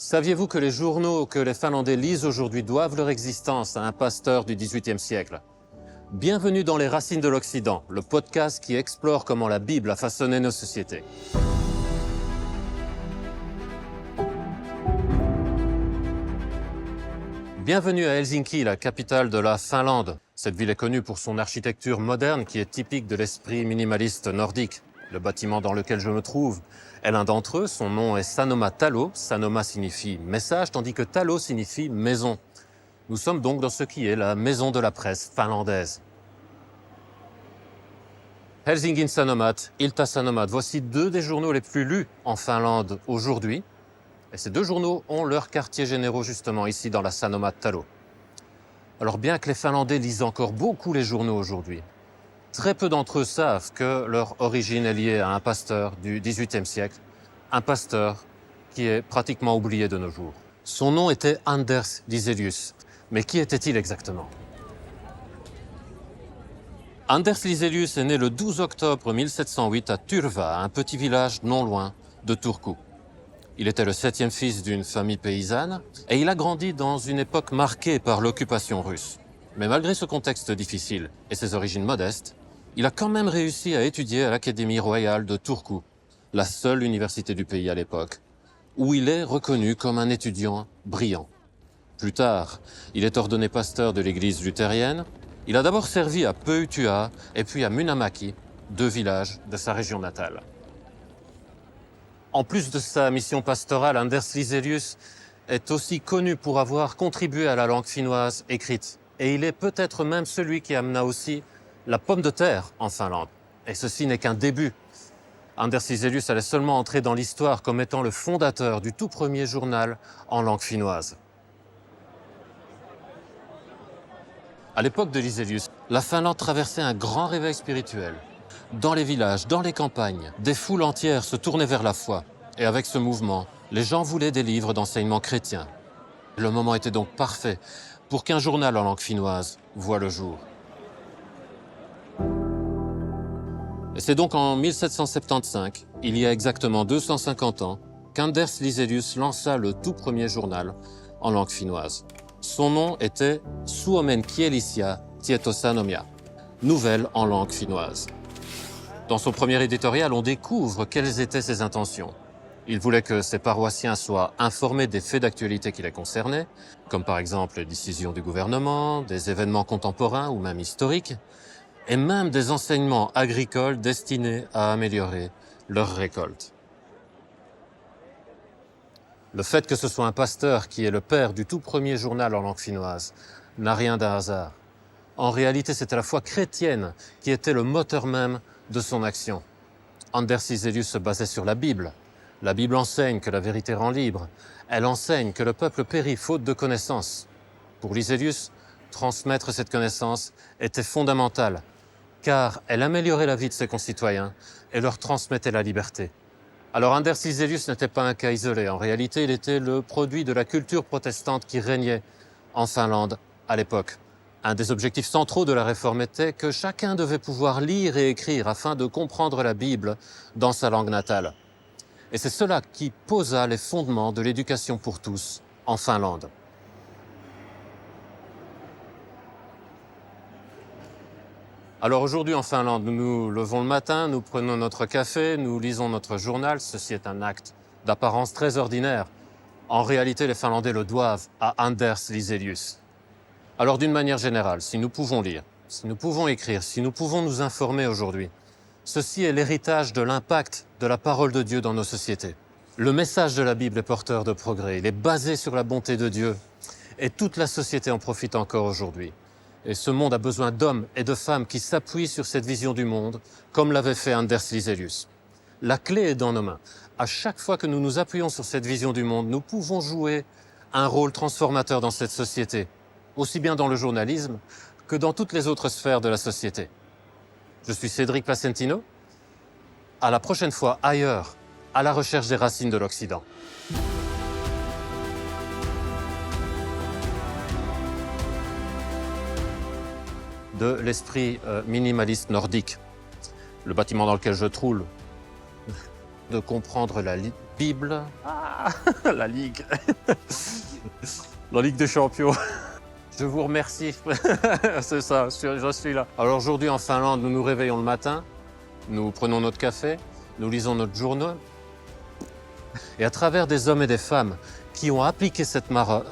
Saviez-vous que les journaux que les Finlandais lisent aujourd'hui doivent leur existence à un pasteur du XVIIIe siècle? Bienvenue dans Les Racines de l'Occident, le podcast qui explore comment la Bible a façonné nos sociétés. Bienvenue à Helsinki, la capitale de la Finlande. Cette ville est connue pour son architecture moderne qui est typique de l'esprit minimaliste nordique. Le bâtiment dans lequel je me trouve est l'un d'entre eux. Son nom est Sanoma Talo. Sanoma signifie message, tandis que Talo signifie maison. Nous sommes donc dans ce qui est la maison de la presse finlandaise. Helsingin Sanomat, Ilta-Sanomat, voici deux des journaux les plus lus en Finlande aujourd'hui. Et ces deux journaux ont leurs quartiers généraux justement ici dans la Sanoma Talo. Alors bien que les Finlandais lisent encore beaucoup les journaux aujourd'hui, très peu d'entre eux savent que leur origine est liée à un pasteur du XVIIIe siècle, un pasteur qui est pratiquement oublié de nos jours. Son nom était Anders Liselius. Mais qui était-il exactement? Anders Liselius est né le 12 octobre 1708 à Turva, un petit village non loin de Turku. Il était le septième fils d'une famille paysanne et il a grandi dans une époque marquée par l'occupation russe. Mais malgré ce contexte difficile et ses origines modestes, il a quand même réussi à étudier à l'Académie royale de Turku, la seule université du pays à l'époque, où il est reconnu comme un étudiant brillant. Plus tard, il est ordonné pasteur de l'église luthérienne. Il a d'abord servi à Pöytyä et puis à Munamäki, deux villages de sa région natale. En plus de sa mission pastorale, Anders Liselius est aussi connu pour avoir contribué à la langue finnoise écrite. Et il est peut-être même celui qui amena aussi la pomme de terre en Finlande. Et ceci n'est qu'un début. Anders Liselius allait seulement entrer dans l'histoire comme étant le fondateur du tout premier journal en langue finnoise. À l'époque de Liselius, la Finlande traversait un grand réveil spirituel. Dans les villages, dans les campagnes, des foules entières se tournaient vers la foi. Et avec ce mouvement, les gens voulaient des livres d'enseignement chrétien. Le moment était donc parfait pour qu'un journal en langue finnoise voie le jour. Et c'est donc en 1775, il y a exactement 250 ans, qu'Anders Liselius lança le tout premier journal en langue finnoise. Son nom était Suomen kielisiä tietosanomia, nouvelle en langue finnoise. Dans son premier éditorial, on découvre quelles étaient ses intentions. Il voulait que ses paroissiens soient informés des faits d'actualité qui les concernaient, comme par exemple les décisions du gouvernement, des événements contemporains ou même historiques, et même des enseignements agricoles destinés à améliorer leur récolte. Le fait que ce soit un pasteur qui est le père du tout premier journal en langue finnoise n'a rien d'un hasard. En réalité, c'était la foi chrétienne qui était le moteur même de son action. Anders Liselius se basait sur la Bible. La Bible enseigne que la vérité rend libre. Elle enseigne que le peuple périt faute de connaissance. Pour Liselius, transmettre cette connaissance était fondamental, car elle améliorait la vie de ses concitoyens et leur transmettait la liberté. Alors Anders Liselius n'était pas un cas isolé. En réalité, il était le produit de la culture protestante qui régnait en Finlande à l'époque. Un des objectifs centraux de la réforme était que chacun devait pouvoir lire et écrire afin de comprendre la Bible dans sa langue natale. Et c'est cela qui posa les fondements de l'éducation pour tous en Finlande. Alors aujourd'hui en Finlande, nous nous levons le matin, nous prenons notre café, nous lisons notre journal. Ceci est un acte d'apparence très ordinaire. En réalité, les Finlandais le doivent à Anders Liselius. Alors d'une manière générale, si nous pouvons lire, si nous pouvons écrire, si nous pouvons nous informer aujourd'hui, ceci est l'héritage de l'impact de la parole de Dieu dans nos sociétés. Le message de la Bible est porteur de progrès, il est basé sur la bonté de Dieu et toute la société en profite encore aujourd'hui. Et ce monde a besoin d'hommes et de femmes qui s'appuient sur cette vision du monde, comme l'avait fait Anders Liselius. La clé est dans nos mains. À chaque fois que nous nous appuyons sur cette vision du monde, nous pouvons jouer un rôle transformateur dans cette société, aussi bien dans le journalisme que dans toutes les autres sphères de la société. Je suis Cédric Placentino. À la prochaine fois ailleurs, à la recherche des racines de l'Occident. De l'esprit minimaliste nordique. Le bâtiment dans lequel je troule, de comprendre Bible. Ah, la Ligue. La Ligue des Champions. Je vous remercie. C'est ça, je suis là. Alors aujourd'hui en Finlande, nous nous réveillons le matin, nous prenons notre café, nous lisons notre journal. Et à travers des hommes et des femmes qui ont appliqué cette marole,